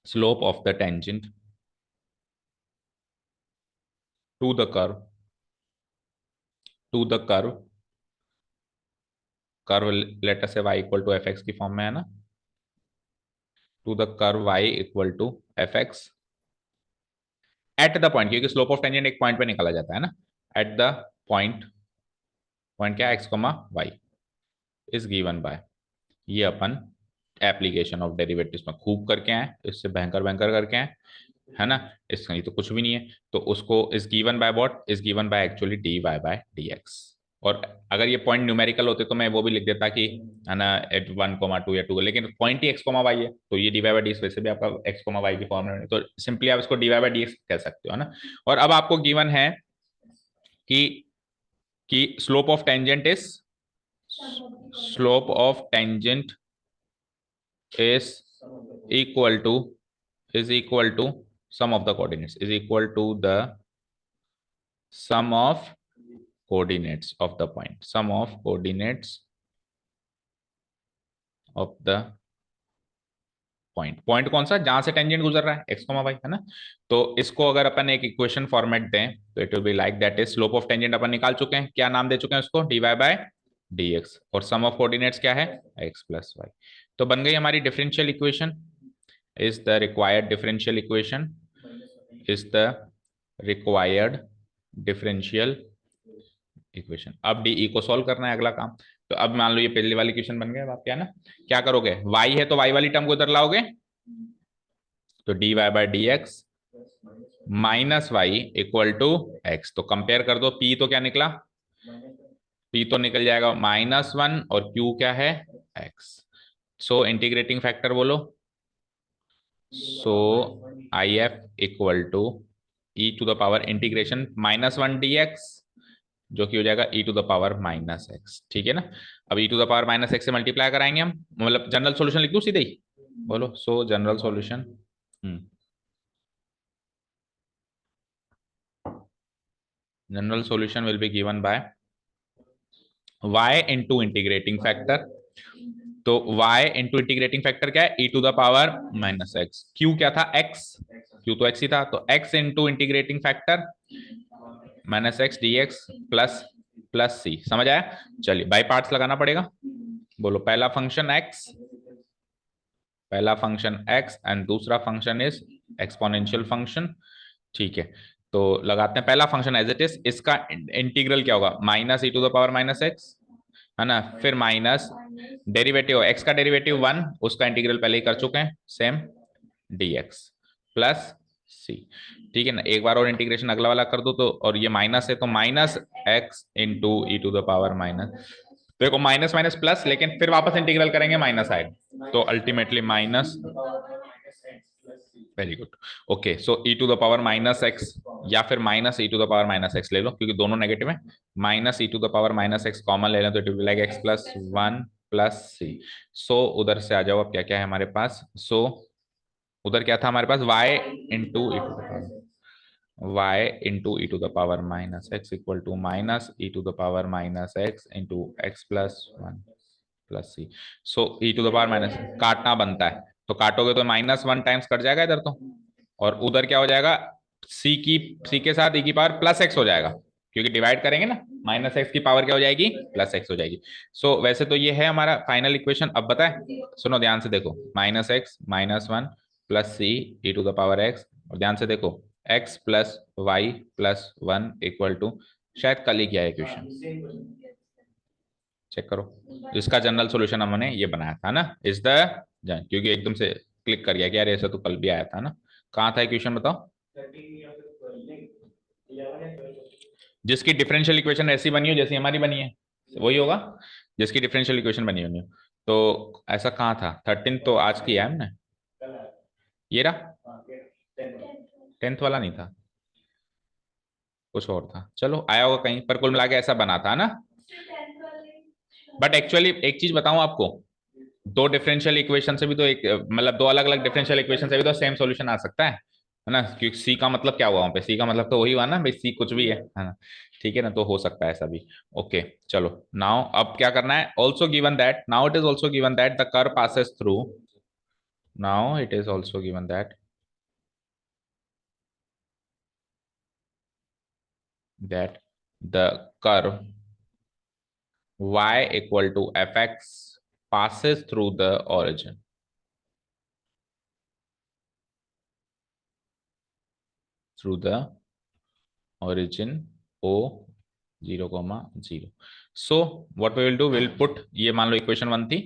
slope of the tangent to the curve, to the curve, curve later से y equal to F x की फॉर्म में है ना, to the curve y equal to F x at the point, क्योंकि slope of tangent एक point पे निकाला जाता है ना, एट द पॉइंट, पॉइंट क्या, x comma y is given by, ये अपन एप्लीकेशन ऑफ डेरिवेटिव्स में खूब करके आए, इससे भयंकर भयंकर करके आए, है ना। इसका ये तो कुछ भी नहीं है, तो उसको is given by what, is given by actually dy by dx। और अगर ये पॉइंट न्यूमेरिकल होते तो मैं वो भी लिख देता कि, है ना, एट 1,2 या 2, लेकिन पॉइंट ही एक्स कोमा वाई है, तो ये dy बाय dx वैसे भी आपका एक्स कोमा वाई की फॉर्म में, तो सिंपली आप इसको dy बाय dx कह सकते हो, है ना। और अब आपको गिवन है कि slope of tangent is equal to sum of the coordinates, is equal to the sum of coordinates of the point, sum of coordinates of the point कौन सा, जहां से टेंजेंट गुजर रहा है, एक्स कॉमा वाई, है ना। तो इसको अगर अपन एक इक्वेशन फॉर्मेट दें तो it will be like that is, slope of tangent अपन निकाल चुके हैं, क्या नाम दे चुके हैं उसको, dy बाय dx, और सम ऑफ कोऑर्डिनेट्स क्या है, x प्लस वाई। तो बन गई हमारी differential equation, is the required differential equation, is the required differential equation. अब डी को सॉल्व करना है अगला काम। तो अब मान लो ये पहले वाली इक्वेशन बन गया, आप क्या ना क्या करोगे, y है तो y वाली टर्म को इधर लाओगे, तो dy by dx minus Y equal to x. तो कंपेयर कर दो, p तो क्या निकला, p तो निकल जाएगा -1 और q क्या है, x। सो इंटीग्रेटिंग फैक्टर बोलो, so I F equal to E to the power integration -1 dx, जो कि हो जाएगा e to the power -x, ठीक है ना। अब e to the power -x से मल्टीप्लाई कराएंगे हम, मतलब जनरल सॉल्यूशन लिख दूं सीधे ही, बोलो। So general solution, general solution will be given by y into integrating factor. तो y इंटू इंटीग्रेटिंग फैक्टर क्या है, e to the power -x, q क्या था, x, q तो x ही था, तो x into integrating factor -x dx plus plus c। समझ आया। चलिए बाई पार्ट्स लगाना पड़ेगा, बोलो पहला फंक्शन x, पहला फंक्शन x एंड दूसरा फंक्शन इज एक्सपोनेंशियल फंक्शन, ठीक है। तो लगाते हैं पहला फंक्शन एज इट इज, इसका इंटीग्रल क्या होगा, -e to the power -x, है ना, फिर माइनस डेरिवेटिव x का डेरिवेटिव 1, उसका इंटीग्रल पहले ही कर चुके हैं, सेम dx प्लस c, ठीक है ना। एक बार और इंटीग्रेशन अगला वाला कर दो, तो और ये माइनस है तो -x into E to the power minus, देखो माइनस माइनस प्लस, लेकिन फिर वापस इंटीग्रल करेंगे माइनस आएगा, तो ultimately minus, very good, okay. So e to the power -x या फिर -e to the power -x ले लो, क्योंकि दोनों नेगेटिव है, -e to the power -x common ले लें तो it will like x plus 1 plus c। So उधर से आ जाओ, अब क्या क्या है हमारे पास, सो उधर क्या था हमारे पास, y into E to the power y into E to the power -x equal to -e to the power -x into x plus 1 plus c. So e to the power minus, काटना बनता है, तो काटोगे तो -1 times cut जाएगा इधर तो, और उधर क्या हो जाएगा, सी के साथ e की पावर प्लस x हो जाएगा, क्योंकि डिवाइड करेंगे ना, -x की पावर क्या हो जाएगी, प्लस x हो जाएगी। सो वैसे तो ये है हमारा फाइनल इक्वेशन। अब बताए, सुनो ध्यान से देखो, -x -1 plus c e to the power x, और ध्यान से देखो x plus Y plus 1 equal to, शायद कल ही किया है क्वेश्चन, चेक करो, इसका जनरल सॉल्यूशन हमने ये बनाया था ना, इज द, क्योंकि एकदम से क्लिक कर गया कि यार ऐसा तो कल भी आया था ना, कहाँ था क्वेश्चन बताओ, जिसकी डिफरेंशियल इक्वेशन ऐसी बनी हो जैसी हमारी बनी है, वही होगा जिसकी डिफरेंशियल इक्वेशन बनी होनी हो। तो ऐसा कहाँ था, 13 तो आज की है हमने, ये रहा 10th वाला नहीं था, कुछ और था, चलो आया होगा कहीं पर, कुल मिला के ऐसा बना था ना। बट एक्चुअली एक चीज बताऊं आपको, दो डिफरेंशियल इक्वेशन से भी तो एक, मतलब दो अलग अलग डिफरेंशियल इक्वेशन से भी तो सेम सॉल्यूशन आ सकता है ना, क्योंकि सी का मतलब क्या हुआ वहां पे, सी का मतलब तो वही हुआ ना भाई, सी कुछ भी है ना, ठीक है ना, तो हो सकता है ऐसा भी। ओके चलो, नाउ अब क्या करना है, also given that, now it is also given that the curve passes through, now it is also given that the curve y equal to fx passes through the origin, through the origin o 0,0। so what we will do, we'll put, ये मान लो equation 1 थी,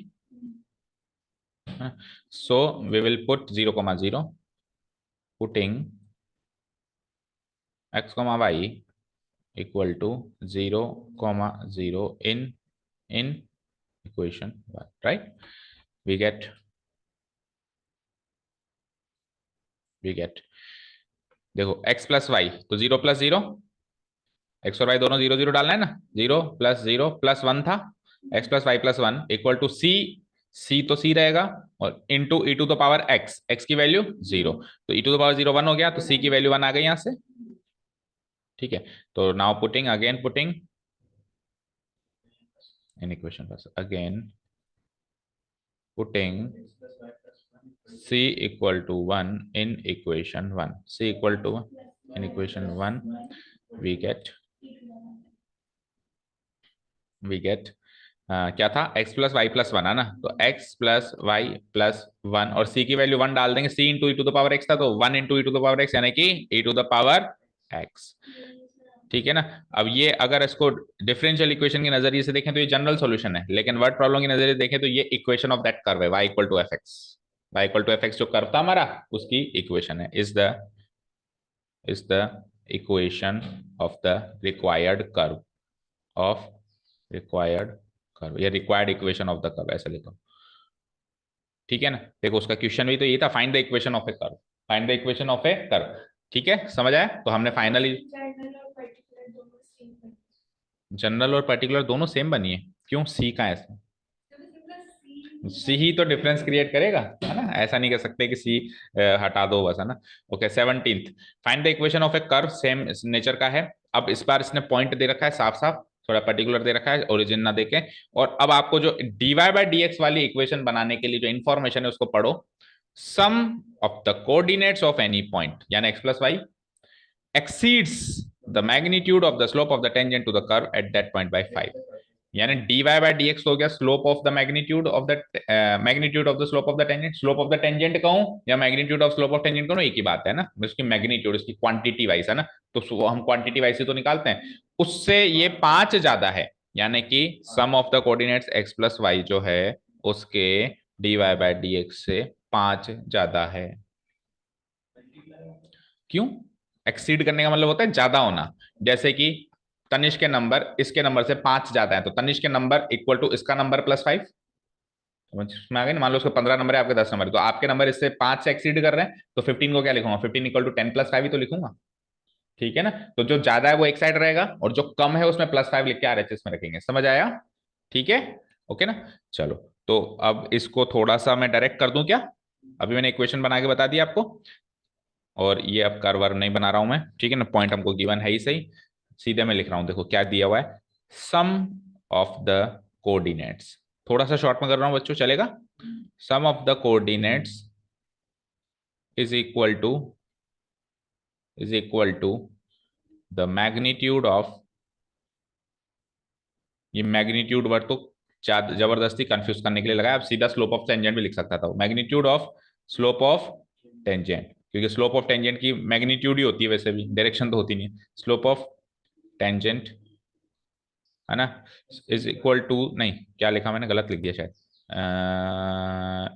so we will put 0,0, putting x, y equal to 0,0 in equation 1, right? we get देखो x plus y तो 0 plus 0, x और Y दोनों 0 0 डालना है ना, 0 प्लस 1 था, X plus Y plus 1 equal to C, C तो सी रहेगा, और into E to the power X, X की वैल्यू 0, तो ई टू द पावर 0 1 हो गया, तो सी की वैल्यू 1 आ गई यहां से। ठीक है, तो now putting again, putting in equation again, putting c equal to 1 in equation 1, c equal to 1 in equation 1, we get क्या था, x plus Y plus one है ना, तो x plus Y plus one, और c की value 1 डाल देंगे, c into E to the power x था, तो 1 into E to the power x यानी कि e to the power x। ठीक है ना। अब ये अगर इसको डिफरेंशियल इक्वेशन के नजरिए से देखें तो ये जनरल सॉल्यूशन है, लेकिन वर्ड प्रॉब्लम के नजरिए से देखें तो ये इक्वेशन ऑफ दैट कर्व है, y equal to F X, y equal to F X जो कर्व था हमारा उसकी इक्वेशन है, is the equation of the required curve of required curve, या required equation of the curve ऐसा लिखो। ठीक है ना, देखो उसका क्वेश्चन भी तो ये था, find the equation of A curve, find the equation of A curve. ठीक है, समझ आया, तो हमने फाइनली जनरल और पर्टिकुलर दोनों सेम बनी है, क्यों, सी का है, सी ही तो डिफरेंस क्रिएट करेगा, है ना, ऐसा नहीं कह सकते कि सी हटा दो बस, है ना। Okay, 17th, find the equation of A curve, same nature का है। अब इस बार इसने पॉइंट दे रखा है साफ साफ, थोड़ा पर्टिकुलर दे रखा है, ओरिजिन ना देके, और अब आपको जो डीवाई बाय डी एक्स वाली इक्वेशन बनाने के लिए जो इंफॉर्मेशन है उसको पढ़ो। Sum of the coordinates of any point, यानी X plus Y exceeds the magnitude of the slope of the tangent to the curve at that point by 5, यानी dy by dx हो गया slope of the magnitude of the magnitude of the slope of the tangent, slope of the tangent कहूं या magnitude of slope of tangent कहूं, एक ही बात है ना, उसकी मैग्नीट्यूड, उसकी क्वांटिटी वाइज है ना, तो हम क्वांटिटी वाइज ही तो निकालते हैं, उससे ये 5 ज्यादा है, यानी कि sum of the coordinates x plus Y जो है उसके dy by dx से 5 ज्यादा है। क्यों, एक्सीड करने का मतलब होता है ज्यादा होना, जैसे कि तनिष्क के नंबर इसके नंबर से 5 ज्यादा है, तो तनिष्क के नंबर इक्वल टू इसका नंबर प्लस 5, समझ में आ गई ना, मान लो उसका 15 नंबर है, आपके 10 नंबर है, तो आपके नंबर इससे 5 से एक्सीड कर रहे हैं, तो 15 को क्या लिखूंगा, 15 इक्वल टू 10 प्लस 5 ही तो लिखूंगा। ठीक है ना, तो जो ज्यादा है वो एक साइड रहेगा, और जो कम है उसमें प्लस 5 लिख के आरएचएस में रखेंगे, समझ आया। ठीक है, ओके ना। चलो, तो अब इसको थोड़ा सा मैं डायरेक्ट कर दूं क्या, अभी मैंने इक्वेशन बना के बता दिया आपको, और ये अब कर्वर नहीं बना रहा हूं मैं, ठीक है ना, पॉइंट हमको गिवन है ही सही, सीधे मैं लिख रहा हूं, देखो क्या दिया हुआ है, सम ऑफ द कोऑर्डिनेट्स, थोड़ा सा शॉर्ट में कर रहा हूं बच्चों, चलेगा, sum of the coordinates is equal to the magnitude of, ये मैग्नीट्यूड वर्ड तो जबरदस्ती कंफ्यूज करने के लिए लगाया, अब सीधा स्लोप ऑफ टेंजेंट भी लिख सकता था, magnitude of slope of tangent, क्योंकि स्लोप ऑफ टेंजेंट की मैग्नीट्यूड ही होती है, वैसे भी डायरेक्शन तो होती नहीं है, स्लोप ऑफ टेंजेंट, है ना, इज इक्वल टू, नहीं क्या लिखा मैंने, गलत लिख दिया शायद,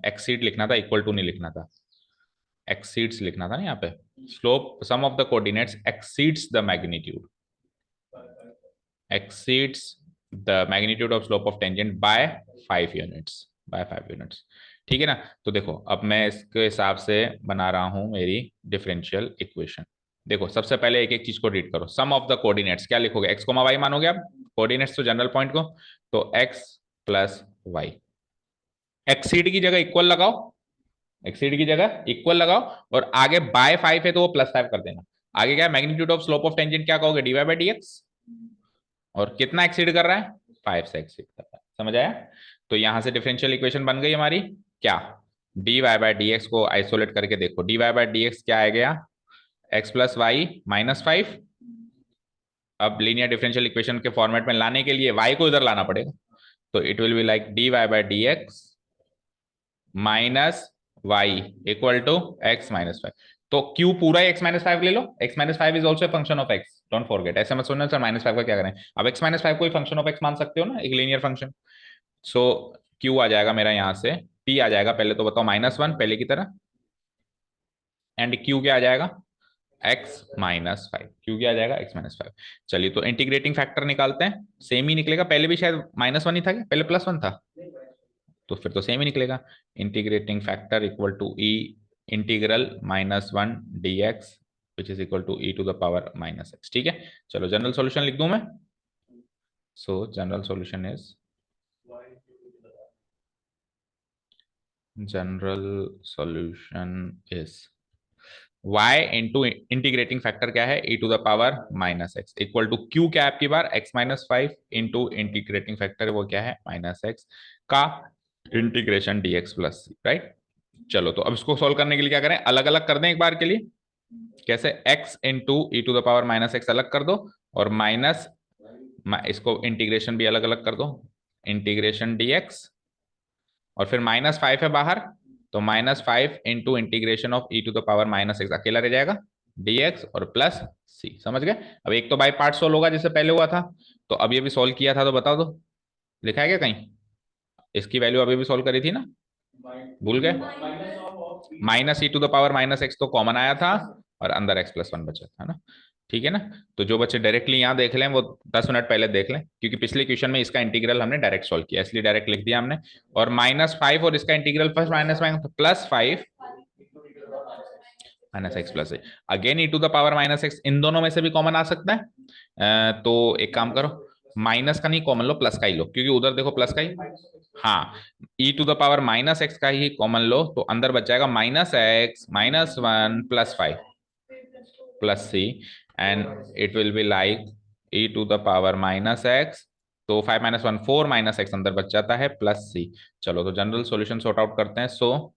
एक्सीड लिखना था, इक्वल टू नहीं लिखना था, एक्सीड्स लिखना था ना यहाँ पे, slope sum of the coordinates exceeds the magnitude, exceeds the magnitude of slope of tangent by 5 units, by 5 units। ठीक है ना, तो देखो अब मैं इसके हिसाब से बना रहा हूं मेरी डिफरेंशियल इक्वेशन। देखो सबसे पहले एक एक चीज को रीड करो, सम ऑफ द कोऑर्डिनेट्स क्या लिखोगे, एक्स कोमा वाई मानोगे आप, कोऑर्डिनेट्स तो जनरल पॉइंट को, तो एक्स प्लस वाई, एक्सीड की जगह इक्वल लगाओ, एक्सीड की जगह इक्वल लगाओ, और आगे बाय 5 है तो वो प्लस 5 कर देना, आगे क्या है, magnitude of slope of tangent क्या कहोगे, d Y by D x, और कितना एक्सीड कर रहा है, 5 से एक्सीड कर रहा है, समझ आया। तो यहां से डिफरेंशियल इक्वेशन बन गई हमारी, क्या, d Y by D x को आइसोलेट करके देखो, d Y by D x क्या आ गया, एक्स प्लस वाई माइनस 5, अब लीनियर डिफरेंशियल इक्वेशन के फॉर्मेट में लाने के लिए वाई को इधर लाना पड़ेगा, तो it will be like D Y by D X minus Y equal to X minus 5, तो क्यू पूरा एक्स माइनस 5 ले लो, X minus 5 is also function of X, don't forget, ऐसे मत सोचना सर माइनस 5 का क्या करें, अब एक्स माइनस 5 को ही फंक्शन ऑफ एक्स मान सकते हो ना, एक लीनियर फंक्शन, सो क्यू आ जाएगा मेरा यहां से, पी आ जाएगा, पहले तो बताओ -1 पहले की तरह, एंड क्यू क्या आ जाएगा, एक्स माइनस 5, क्यू क्या आ जाएगा, एक्स माइनस 5। चलिए तो इंटीग्रेटिंग फैक्टर निकालते हैं, सेम ही निकलेगा, पहले भी शायद -1 ही था क्या, पहले +1 था, तो फिर तो सेम ही निकलेगा, integrating factor equal to e integral -1 dx which is equal to E to the power minus x. ठीक है, चलो जनरल सॉल्यूशन लिख दूं मैं। So general solution is, general solution is y into integrating factor क्या है, e to the power minus x equal to q क्या है आपकी बार, x minus five into integrating factor वो क्या है माइनस एक्स का इंटीग्रेशन dx प्लस सी, राइट। चलो तो अब इसको सॉल्व करने के लिए क्या करें, अलग अलग कर दें एक बार के लिए। कैसे, x into E to the power minus x अलग कर दो, और माइनस इसको इंटीग्रेशन भी अलग अलग कर दो, इंटीग्रेशन dx, और फिर माइनस फाइव है बाहर, तो minus five into integration of e to the power minus x अकेला रह जाएगा dx, और प्लस सी। समझ गए। अब एक तो बाई पार्ट सोल्व होगा जैसे पहले हुआ था, तो अब ये भी सोल्व किया था, तो बताओ दो, लिखा है क्या कहीं, इसकी वैल्यू अभी भी सोल्व करी थी ना, भूल गए। Minus e to the power minus x तो कॉमन आया था, और अंदर एक्स प्लस वन बचा था ना। ठीक है ना। तो जो बच्चे डायरेक्टली यहाँ देख लें वो 10 मिनट पहले देख लें, क्योंकि पिछले क्वेश्चन में इसका इंटीग्रल हमने डायरेक्ट सॉल्व किया, इसलिए डायरेक्ट लिख दिया हमने। और माइनस फाइव और इसका integral first minus plus five minus X plus again E to the power minus X, इन दोनों में से भी कॉमन आ सकता है। तो एक काम करो, माइनस का नहीं कॉमन लो, प्लस का ही लो, क्योंकि उधर देखो प्लस का ही। हाँ, E to the power minus x का ही कॉमन लो, तो अंदर बच जाएगा minus X minus one plus five plus C, and it will be like E to the power minus x, तो five minus one four minus X अंदर बच जाता है प्लस सी। चलो तो जनरल सॉल्यूशन सॉर्ट आउट करते हैं। सो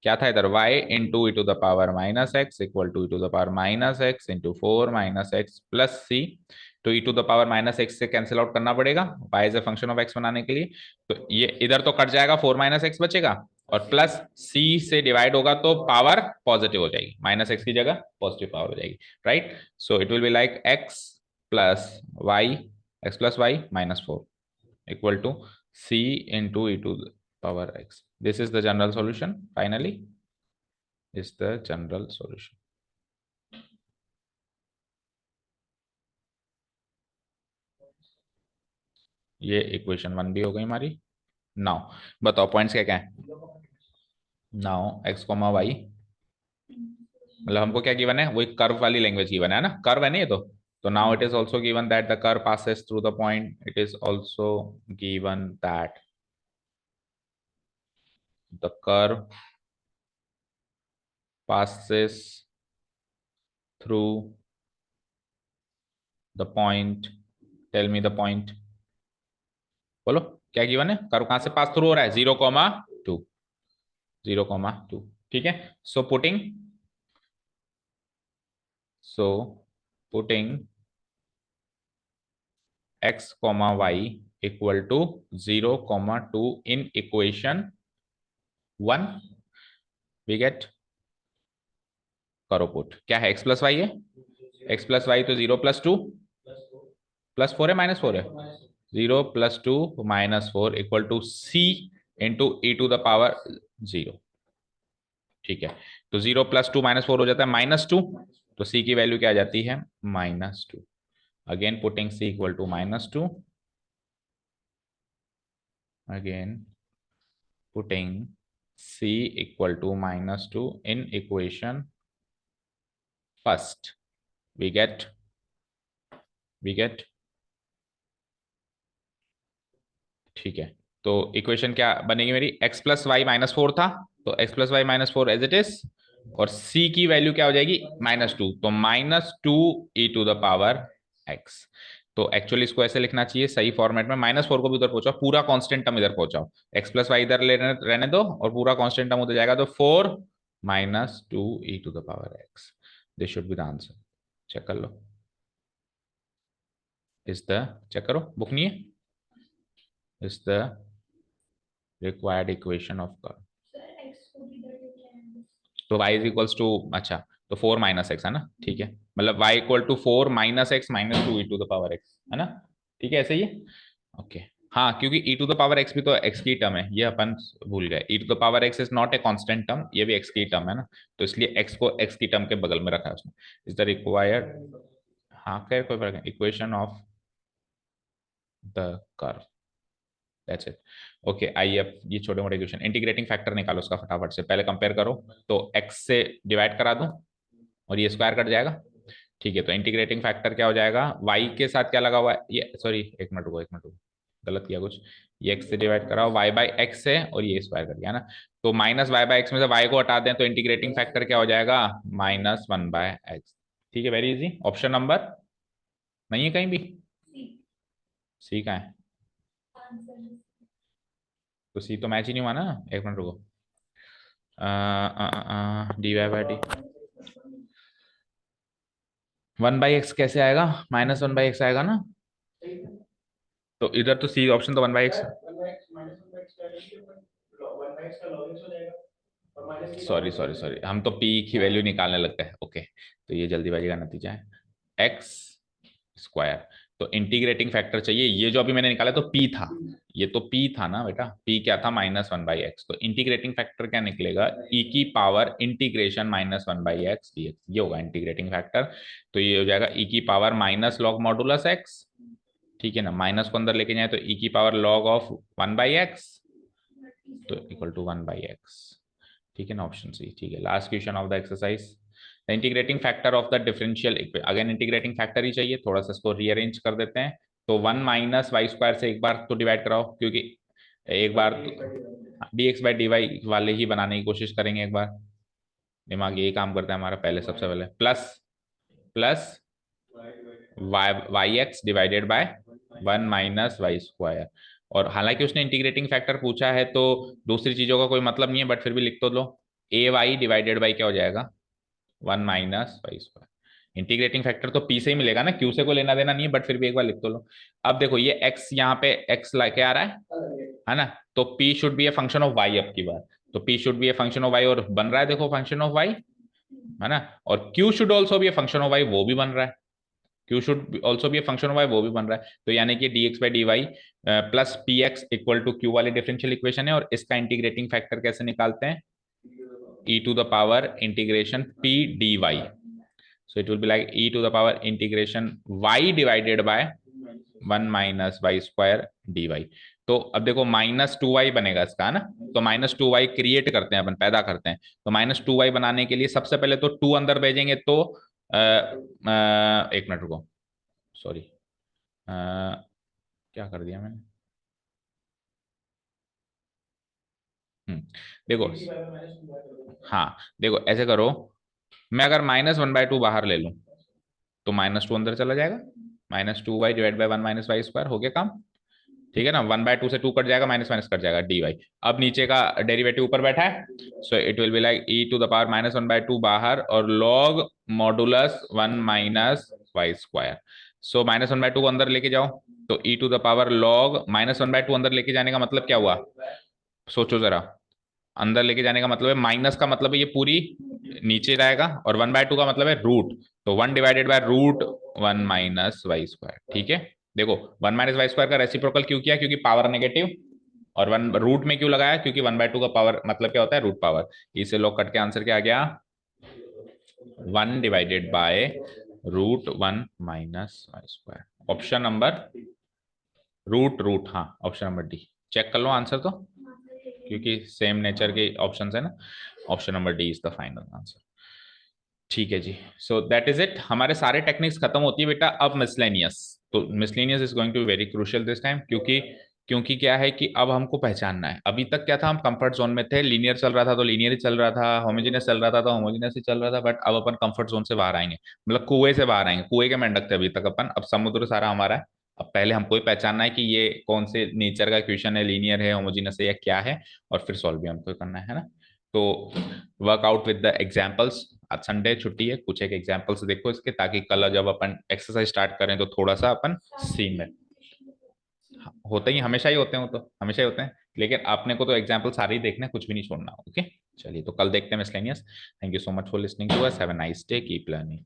क्या था इधर, y into E to the power minus x equal to E to the power minus X into four minus X plus सी। तो E to the power minus X से cancel out करना पड़ेगा y as a function of x बनाने के लिए, तो ये इधर तो कट जाएगा, फोर माइनस एक्स बचेगा, और प्लस c से डिवाइड होगा तो पावर पॉजिटिव हो जाएगी, माइनस एक्स की जगह पॉजिटिव पावर हो जाएगी, right. So it will be like x plus y, x plus y minus four equal to c into e to the power x. This is the general solution. Finally, is the general solution. ये equation one भी हो गई हमारी। Now बताओ points क्या क्या है। Now x comma Y, मतलब हमको क्या गिवन है, वही कर्व वाली लैंग्वेज गिवन है ना, कर्व है ना ये तो now it is also given that the curve passes through the point, it is also given that the curve passes through the point, tell me the point, बोलो क्या given है, curve कहां से पास थ्रू हो रहा है, 0,2, 0,2। ठीक है। So putting, so putting x comma y equal to 0,2 in equation one, we get, करो पुट, क्या है x प्लस वाई है, x प्लस वाई तो 0 + 2 +4 है -4 है, 0 + 2 -4 equal to c into E to the power 0। ठीक है, तो 0 + 2 -4 हो जाता है -2, तो c की वैल्यू क्या आ जाती है -2। Again putting c equal to -2, again putting c equal to -2 in equation first, we get. ठीक है, तो इक्वेशन क्या बनेगी मेरी, x प्लस वाई -4 था, तो x plus y -4 as it is, और c की वैल्यू क्या हो जाएगी -2, तो -2 ई टू द पावर x। तो एक्चुअली इसको ऐसे लिखना चाहिए सही फॉर्मेट में, -4 को भी उधर पहुंचाओ, पूरा कांस्टेंट टर्म इधर पहुंचाओ, x प्लस वाई इधर रहने दो, और पूरा कांस्टेंट टर्म उधर जाएगा, तो 4 -2 ई to the power x। This should be the answer. Check कर लो, इज द, चेक करो बुक नहीं है, is the required equation of curve. तो y इज इक्वल्स टू, अच्छा, तो 4 - x है ना, ठीक है, मतलब y equal to 4 - x -2 E to the power x है ना, ठीक है, ऐसे ही है। ओके, हाँ, क्योंकि ई टू द पावर x भी तो x की टर्म है, ये अपन भूल गए, E to the power x is not a constant term, ये भी x की टर्म है ना, तो इसलिए x को x की टर्म के बगल में रखा है उसने। इज द रिक्वायर्ड, हाँ खैर कोई फर्क नहीं, equation of the curve, that's it. Okay, आइए अब ये छोटे मोटे क्वेश्चन, इंटीग्रेटिंग फैक्टर निकालो उसका फटाफट से, पहले कंपेयर करो, तो x से डिवाइड करा दूं, और ये स्क्वायर कट जाएगा। ठीक है, तो इंटीग्रेटिंग फैक्टर क्या हो जाएगा, y के साथ क्या लगा हुआ है, ये सॉरी एक मिनट रुको, एक मिनट रुको, गलत किया कुछ, ये x से डिवाइड कराओ, y बाई एक्स है और ये स्क्वायर कर दिया ना। तो माइनस वाई बाई एक्स में से y को हटा दें तो इंटीग्रेटिंग फैक्टर क्या हो जाएगा, -1/x। ठीक है, वेरी इजी। ऑप्शन नंबर नहीं है कहीं भी, सी का है, तो सी तो मैच ही नहीं हुआ ना। एक मिनट रुको, D Y by D 1/x कैसे आएगा, -1/x आएगा ना। तो इधर तो सी ऑप्शन तो 1/x, सॉरी सॉरी सॉरी, हम तो पी की वैल्यू निकालने लगते हैं। ओके, तो ये जल्दीबाजी का नतीजा है, एक्स स्क्वायर। तो इंटीग्रेटिंग फैक्टर चाहिए, ये जो अभी मैंने निकाला तो पी था, ये तो पी था ना बेटा, पी क्या था, -1/x। तो इंटीग्रेटिंग फैक्टर क्या निकलेगा, ई की पावर इंटीग्रेशन -1/x dx, ये होगा इंटीग्रेटिंग फैक्टर। तो ये हो जाएगा ई की power minus log modulus x, ठीक है ना, माइनस को अंदर लेके जाए तो ई की पावर लॉग ऑफ 1/x, तो इक्वल टू 1/x। ठीक है ना, ऑप्शन सी। ठीक है, last question of the exercise, the integrating factor of the differential equation, again integrating factor ही चाहिए, थोड़ा सा इसको रीअरेंज कर देते हैं। तो 1 - y² से एक बार तो डिवाइड कराओ, क्योंकि एक बार तो dx/dy वाले ही बनाने की कोशिश करेंगे एक बार, दिमाग यही काम करता है हमारा। पहले सबसे पहले plus plus y x divided by 1 - y²। और हालांकि उसने इंटीग्रेटिंग फैक्टर पूछा है तो दूसरी चीजों का कोई मतलब नहीं है, बट फिर भी लिख तो लो, ए वाई डिवाइडेड बाई क्या हो जाएगा, 1 - y²। इंटीग्रेटिंग फैक्टर तो पी से ही मिलेगा ना, क्यू से कोई लेना देना नहीं है, बट फिर भी एक बार लिख तो लो। अब देखो ये एक्स यहाँ पे एक्स लाके आ रहा है ना, तो p should be a function of y अब की बार, तो p should be a function of y, और बन रहा है देखो फंक्शन ऑफ वाई, है ना। और q should also be a function of y, वो भी बन रहा है, q should also be a function of y, वो भी बन रहा है। तो यानी कि dx/dy plus p x equal to q वाली डिफरेंशियल इक्वेशन है, और इसका इंटीग्रेटिंग फैक्टर कैसे निकालते हैं, e to the power integration p dy, so it will be like e to the power integration y divided by 1 - y² dy। तो अब देखो -2y बनेगा इसका, है ना, तो -2y क्रिएट करते हैं अपन, पैदा करते हैं। तो -2y बनाने के लिए सबसे पहले तो 2 अंदर भेजेंगे, तो एक मिनट रुको, सॉरी, क्या कर दिया मैंने, देखो, हाँ देखो ऐसे करो, मैं अगर -1/2 बाहर ले लूं तो -2 अंदर चला जाएगा, -2y डिवाइड बाई 1 - y² हो गया काम। ठीक है ना, 1/2 से 2 कट जाएगा, माइनस माइनस कट जाएगा dy। अब नीचे का डेरिवेटिव ऊपर बैठा है, so it will be like e to the power -1/2 बाहर, और log मॉडुलस 1 - y²। सो -1/2 को अंदर लेके जाओ, तो e to the power log -1/2 अंदर लेके जाने का मतलब क्या हुआ, सोचो जरा, अंदर लेके जाने का मतलब है, माइनस का मतलब है ये पूरी नीचे जाएगा, और 1/2 का मतलब है रूट, तो 1 डिवाइडेड बाय रूट 1 - y²। ठीक है, देखो 1 - y² का रेसिप्रोकल क्यों किया, क्योंकि पावर नेगेटिव, और 1 रूट में क्यों लगाया, क्योंकि 1/2 का पावर मतलब क्या होता है, रूट पावर। इसे लोग कट के आंसर क्या आ गया, 1 divided by root 1 - y²। Option number root root, हाँ ऑप्शन नंबर डी। चेक कर लो आंसर तो, क्योंकि सेम नेचर के ऑप्शंस है ना। Option number D is the final answer. ठीक है जी, सो दैट इज इट, हमारे सारे टेक्निक्स खत्म होती है बेटा। अब मिसलेनियस, तो miscellaneous is going to very crucial this time, क्योंकि क्योंकि क्या है कि अब हमको पहचानना है, अभी तक क्या था, हम कंफर्ट जोन में थे, लीनियर चल रहा था तो लीनियर ही चल रहा था, होमोजेनियस चल रहा था तो होमोजेनियस ही चल रहा था, बट अब अपन कंफर्ट जोन से बाहर आएंगे, मतलब कुएं से बाहर आएंगे, कुएं के मेंढक थे अभी तक अपन, अब समुद्र सारा हमारा है। अब पहले हमको ही पहचानना है कि ये कौन से नेचर का क्वेश्चन है, लीनियर है, होमोजेनियस है, या क्या है, और फिर सॉल्व भी हमको करना है ना। तो वर्कआउट विद द एग्जाम्पल्स, आज संडे छुट्टी है, कुछ एक एग्जाम्पल्स देखो इसके, ताकि कल जब अपन एक्सरसाइज स्टार्ट करें तो थोड़ा सा अपन सीन में, होते ही हमेशा ही होते हैं, वो तो हमेशा ही होते हैं, लेकिन आपने को तो एग्जाम्पल सारे ही देखने, कुछ भी नहीं छोड़ना। ओके, चलिए तो कल देखते हैं miscellaneous. Thank you so much for listening to us, have a nice day, keep learning.